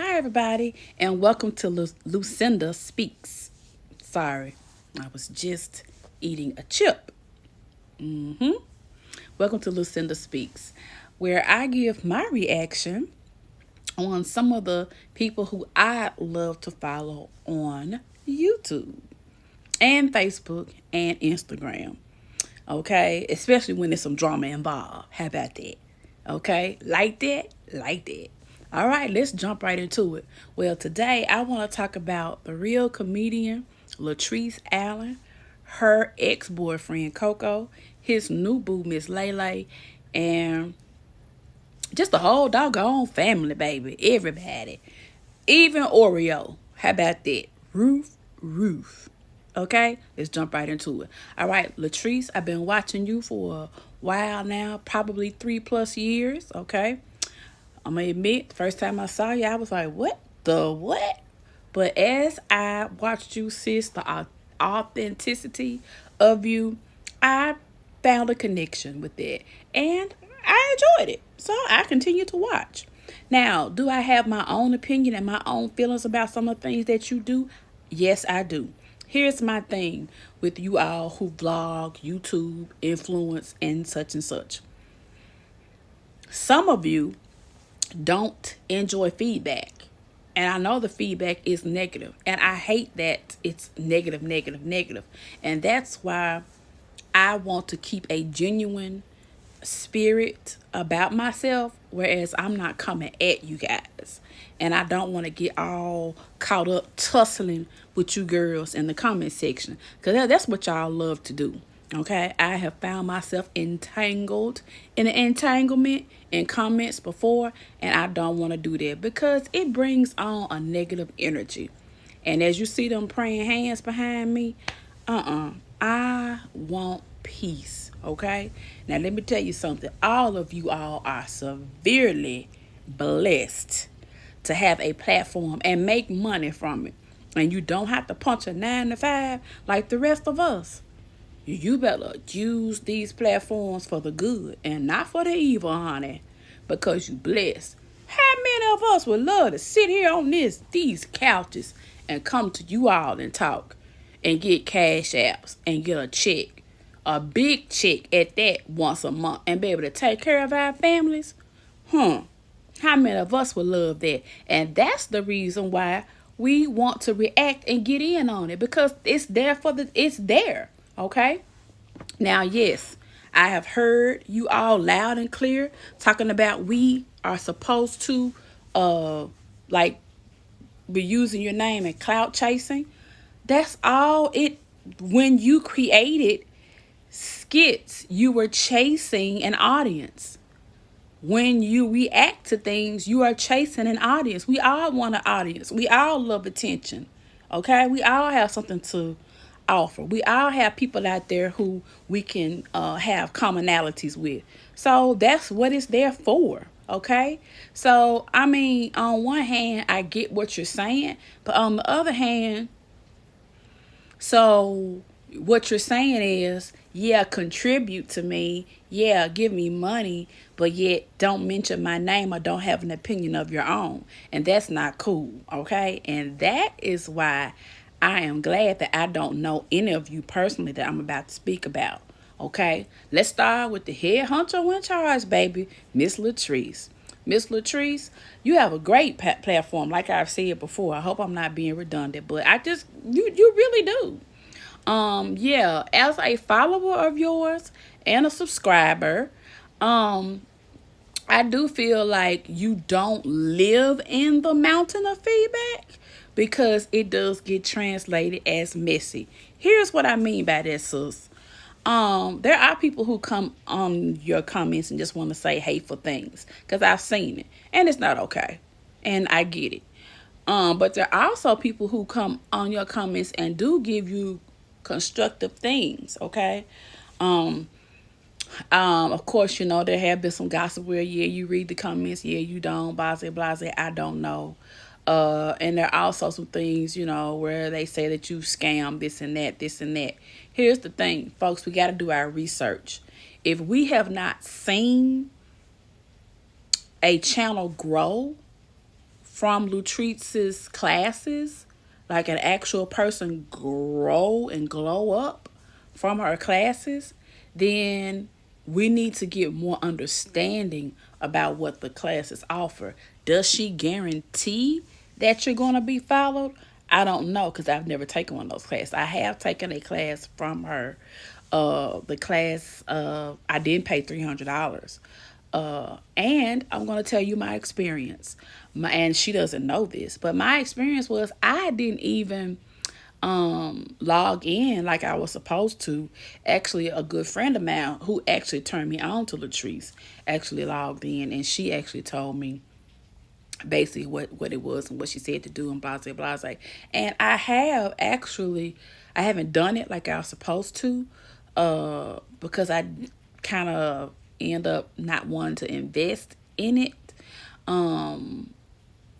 Hi, everybody, and welcome to Lucinda Speaks. Sorry, I was just eating a chip. hmm Welcome to Lucinda Speaks, where I give my reaction on some of the people who I love to follow on YouTube and Facebook and Instagram. Okay, especially when there's some drama involved. How about that? Okay, like that, like that. All right, let's jump right into it. Well, today I want to talk about the real comedian Latrice Allen, her ex-boyfriend Coco, his new boo Miss Lele, and just the whole doggone family, baby. Everybody, even Oreo. How about that? Roof. Okay, let's jump right into it. All right, Latrice, I've been watching you for a while now, probably 3+ years. Okay, I'm gonna admit, the first time I saw you, I was like, what the what? But as I watched you, sis, the authenticity of you, I found a connection with it. And I enjoyed it. So I continue to watch. Now, do I have my own opinion and my own feelings about some of the things that you do? Yes, I do. Here's my thing with you all who vlog, YouTube, influence, and such and such. Some of you don't enjoy feedback. And I know the feedback is negative. And I hate that it's negative, negative, negative. And that's why I want to keep a genuine spirit about myself, whereas I'm not coming at you guys. And I don't want to get all caught up tussling with you girls in the comment section, because that's what y'all love to do. Okay, I have found myself entangled in an entanglement in comments before, and I don't want to do that because it brings on a negative energy. And as you see them praying hands behind me, I want peace. Okay, now let me tell you something. All of you all are severely blessed to have a platform and make money from it. And you don't have to punch a 9 to 5 like the rest of us. You better use these platforms for the good and not for the evil, honey, because you blessed. How many of us would love to sit here on these couches and come to you all and talk and get cash apps and get a check, a big check at that, once a month, and be able to take care of our families? Hmm. How many of us would love that? And that's the reason why we want to react and get in on it, because it's there. Okay? Now, yes, I have heard you all loud and clear talking about we are supposed to like be using your name and clout chasing. That's all it when you created skits, you were chasing an audience. When you react to things, you are chasing an audience. We all want an audience. We all love attention. Okay? We all have something to offer. We all have people out there who we can have commonalities with. So that's what it's there for. Okay? So, I mean, on one hand, I get what you're saying, but on the other hand, so what you're saying is, yeah, contribute to me, yeah, give me money, but yet don't mention my name or don't have an opinion of your own. And that's not cool, okay? And that is why I am glad that I don't know any of you personally that I'm about to speak about. Okay, let's start with the head honcho in charge, baby, Miss Latrice. Miss Latrice, you have a great platform, like I've said before. I hope I'm not being redundant, but you really do. Yeah, as a follower of yours and a subscriber, um, I do feel like you don't live in the mountain of feedback, because it does get translated as messy. Here's what I mean by that, sis. There are people who come on your comments and just want to say hateful things, because I've seen it, and it's not okay, and I get it. But there are also people who come on your comments and do give you constructive things. Okay. Um, of course, there have been some gossip where, yeah, you read the comments, yeah, you don't, blase, blase, I don't know. And there are also some things, where they say that you scam this and that, this and that. Here's the thing, folks, we got to do our research. If we have not seen a channel grow from Latrice's classes, like an actual person grow and glow up from her classes, then we need to get more understanding about what the classes offer. Does she guarantee that you're going to be followed? I don't know because I've never taken one of those classes. I have taken a class from her. The class, I didn't pay $300. And I'm going to tell you my experience. And she doesn't know this, but my experience was I didn't even log in like I was supposed to. Actually, a good friend of mine who actually turned me on to Latrice actually logged in, and she actually told me basically what it was and what she said to do and blah blah blah. And I haven't done it like I was supposed to, because I kind of end up not wanting to invest in it,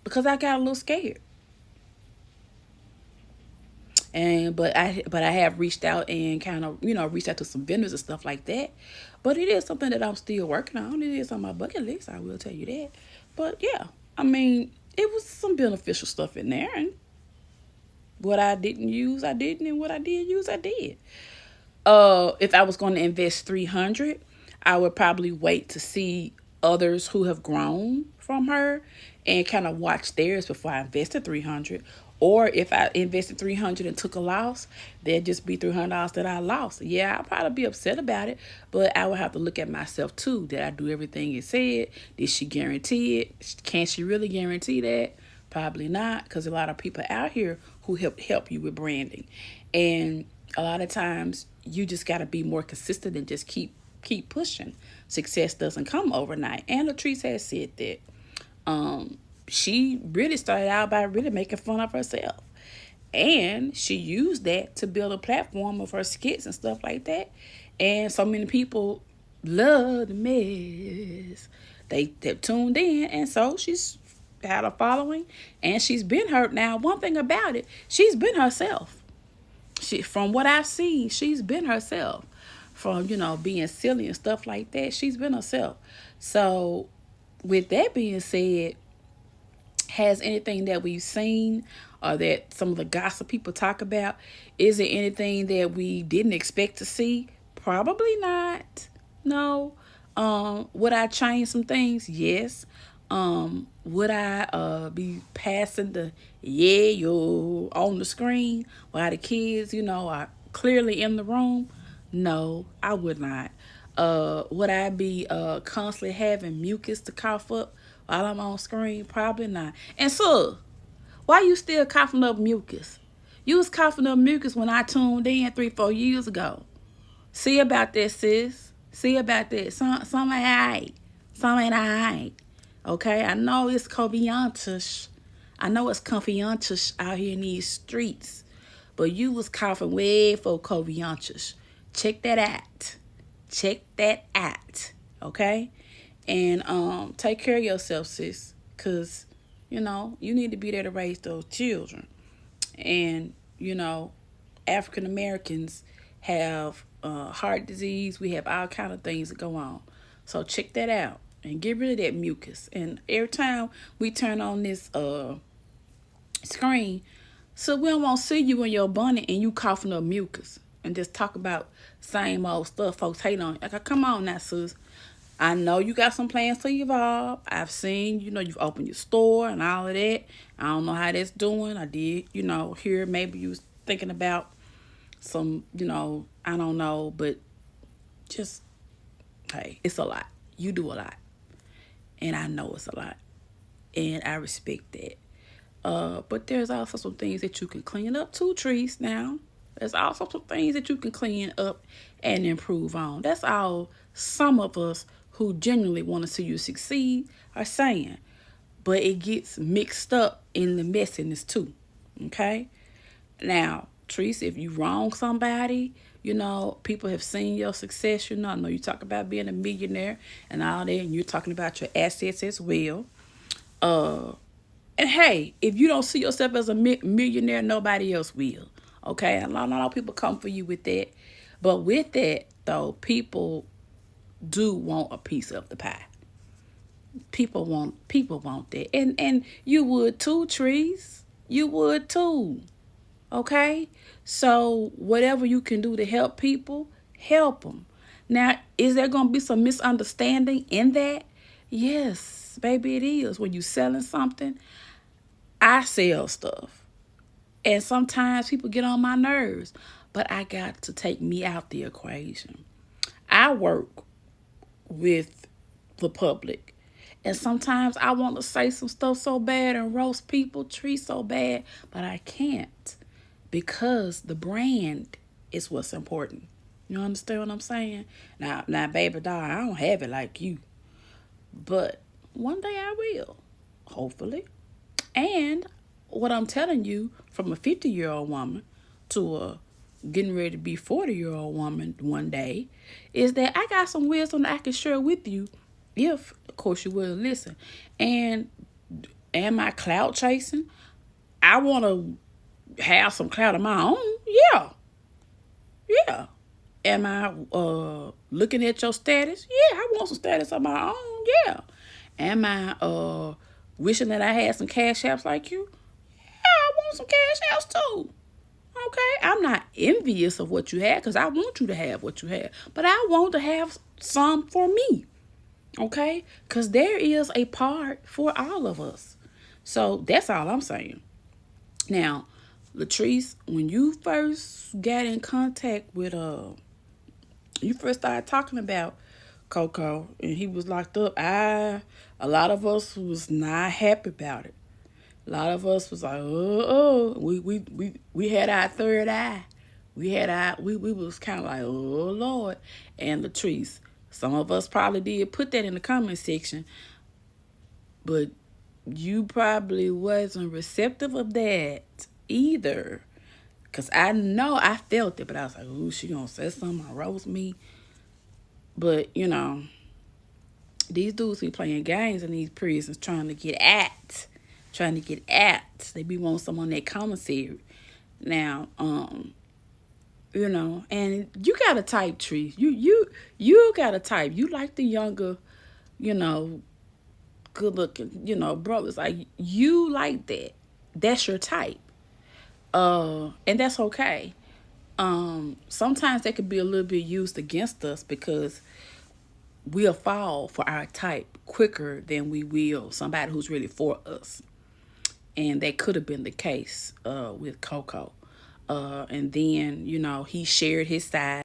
because I got a little scared. And but I have reached out and kind of reached out to some vendors and stuff like that. But it is something that I'm still working on. It is on my bucket list, I will tell you that. But yeah, I mean, it was some beneficial stuff in there, and what I didn't use I didn't, and what I did use I did. If I was going to invest 300, I would probably wait to see others who have grown from her and kind of watch theirs before I invested 300. Or if I invested 300 and took a loss, there'd just be $300 that I lost. Yeah, I'll probably be upset about it, but I would have to look at myself too. Did I do everything it said? Did she guarantee it? Can she really guarantee that? Probably not, because a lot of people out here who help you with branding, and a lot of times you just got to be more consistent and just keep pushing. Success doesn't come overnight. And Latrice has said that she really started out by really making fun of herself, and she used that to build a platform of her skits and stuff like that. And so many people love the mess. They tuned in, and so she's had a following, and she's been her. Now, one thing about it, she's been herself. From what I've seen, she's been herself. From being silly and stuff like that, she's been herself. So, with that being said, has anything that we've seen or that some of the gossip people talk about, is it anything that we didn't expect to see? Probably not. No. Would I change some things? Yes. Would I be passing the yeah yo on the screen while the kids, are clearly in the room? No, I would not. Would I be constantly having mucus to cough up while I'm on screen? Probably not. And so, why you still coughing up mucus? You was coughing up mucus when I tuned in 3-4 years ago. See about that, sis. See about that. Some ain't alright. Some ain't alright. Okay? I know it's convenient. I know it's convenient out here in these streets. But you was coughing way for convenient. Check that out. Check that out. Okay? And take care of yourself, sis. Because, you need to be there to raise those children. And, African Americans have heart disease. We have all kind of things that go on. So check that out and get rid of that mucus. And every time we turn on this screen, so we don't want to see you in your bonnet and you coughing up mucus and just talk about same old stuff folks hate on. Like, come on now, sis. I know you got some plans to evolve. I've seen, you've opened your store and all of that. I don't know how that's doing. I did, hear maybe you was thinking about some, I don't know, but just, hey, it's a lot. You do a lot. And I know it's a lot. And I respect that. But there's also some things that you can clean up too, Trees, now. There's also some things that you can clean up and improve on. That's all some of us who genuinely want to see you succeed are saying. But it gets mixed up in the messiness too. Okay? Now, Trees, if you wrong somebody, people have seen your success, I know you talk about being a millionaire and all that, and you're talking about your assets as well. And hey, if you don't see yourself as a millionaire, nobody else will. Okay? A lot of people come for you with that. But with that, though, people do want a piece of the pie. People want that. And you would too, Trees. You would too. Okay? So whatever you can do to help people, help them. Now, is there going to be some misunderstanding in that? Yes, baby, it is. When you selling something, I sell stuff. And sometimes people get on my nerves, but I got to take me out the equation. I work with the public. And sometimes I want to say some stuff so bad and roast people, treat so bad, but I can't because the brand is what's important. You understand what I'm saying? Now, baby doll, I don't have it like you, but one day I will, hopefully. And what I'm telling you, from a 50-year-old woman to a getting ready to be 40-year-old woman one day, is that I got some wisdom that I can share with you if, of course, you will listen. And am I clout chasing? I want to have some clout of my own. Yeah. Yeah. Am I looking at your status? Yeah, I want some status of my own. Yeah. Am I wishing that I had some cash apps like you? Yeah, I want some cash apps too. Okay, I'm not envious of what you have because I want you to have what you have, but I want to have some for me. Okay, because there is a part for all of us. So that's all I'm saying. Now, Latrice, when you first got in contact with you first started talking about Coco and he was locked up, a lot of us was not happy about it. A lot of us was like, we had our third eye. We was kind of like, oh Lord. And Latrice, some of us probably did put that in the comment section, but you probably wasn't receptive of that either. Cause I know I felt it, but I was like, ooh, she gonna say something or roast me. But these dudes be playing games in these prisons trying to get at. They be wanting someone that commissary. Now, and you got a type, Tree. You got a type. You like the younger, good looking, brothers. Like you like that. That's your type. And that's okay. Sometimes that could be a little bit used against us because we'll fall for our type quicker than we will somebody who's really for us. And that could have been the case with Coco. And then, he shared his side.